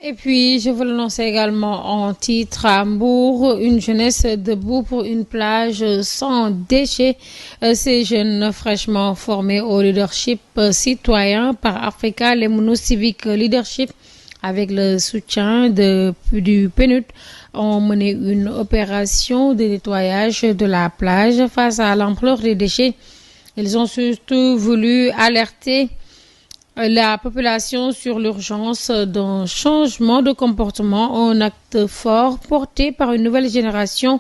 Et puis, je vous l'annonce également en titre à Mbour, une jeunesse debout pour une plage sans déchets. Ces jeunes fraîchement formés au leadership citoyen par Africa Lemono Civic Leadership, avec le soutien du PNUD, ont mené une opération de nettoyage de la plage face à l'ampleur des déchets. Ils ont surtout voulu alerter la population sur l'urgence d'un changement de comportement, un acte fort porté par une nouvelle génération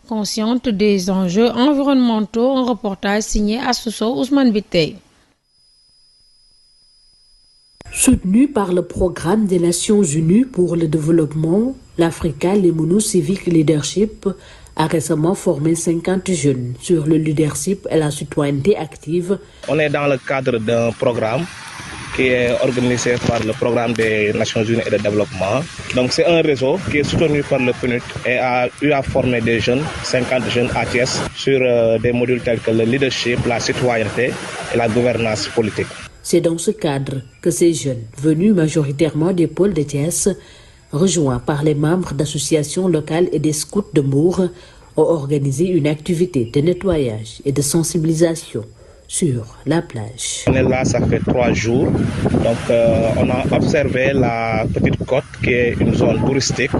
consciente des enjeux environnementaux. Un reportage signé Assousso Ousmane Bitey. Soutenu par le programme des Nations Unies pour le développement, l'Africa Lemono Civic Leadership a récemment formé 50 jeunes sur le leadership et la citoyenneté active. On est dans le cadre d'un programme qui est organisé par le programme des Nations Unies et de développement. Donc c'est un réseau qui est soutenu par le PNUD et a eu à former des jeunes, 50 jeunes ATS, sur des modules tels que le leadership, la citoyenneté et la gouvernance politique. C'est dans ce cadre que ces jeunes, venus majoritairement des pôles de Thiès, rejoints par les membres d'associations locales et des scouts de Mbour, ont organisé une activité de nettoyage et de sensibilisation sur la plage. On est là, ça fait 3 jours. Donc, on a observé la petite côte qui est une zone touristique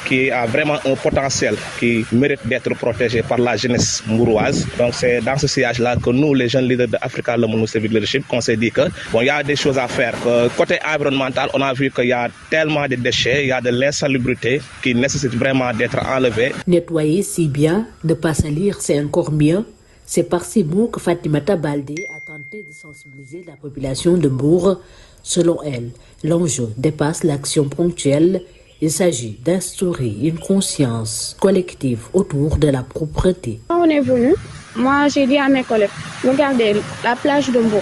qui a vraiment un potentiel qui mérite d'être protégé par la jeunesse mbouroise. Donc, c'est dans ce sillage-là que nous, les jeunes leaders de Africa Lemono Civic Leadership, qu'on s'est dit que il y a des choses à faire. Côté environnemental, on a vu qu'il y a tellement de déchets, il y a de l'insalubrité qui nécessite vraiment d'être enlevée. Nettoyer si bien, ne pas salir, c'est encore mieux. C'est par ces mots que Fatimata Baldé a tenté de sensibiliser la population de Mbour. Selon elle, l'enjeu dépasse l'action ponctuelle. Il s'agit d'instaurer une conscience collective autour de la propreté. Quand on est venu, moi j'ai dit à mes collègues, regardez la plage de Mbour,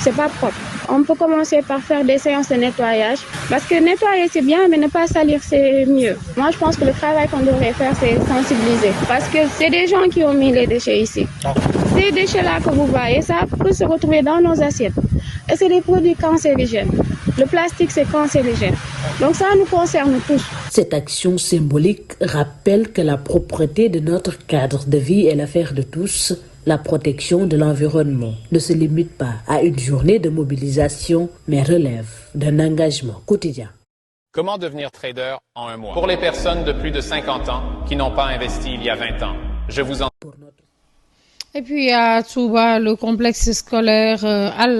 c'est pas propre. On peut commencer par faire des séances de nettoyage. Parce que nettoyer c'est bien, mais ne pas salir c'est mieux. Moi je pense que le travail qu'on devrait faire c'est sensibiliser. Parce que c'est des gens qui ont mis les déchets ici. Ces déchets-là que vous voyez, ça peut se retrouver dans nos assiettes. Et c'est des produits cancérigènes. Le plastique c'est cancérigène. Donc ça nous concerne tous. Cette action symbolique rappelle que la propreté de notre cadre de vie est l'affaire de tous. La protection de l'environnement ne se limite pas à une journée de mobilisation, mais relève d'un engagement quotidien. Comment devenir trader en un mois? Pour les personnes de plus de 50 ans qui n'ont pas investi il y a 20 ans, je vous en... Et puis à Touba, le complexe scolaire Al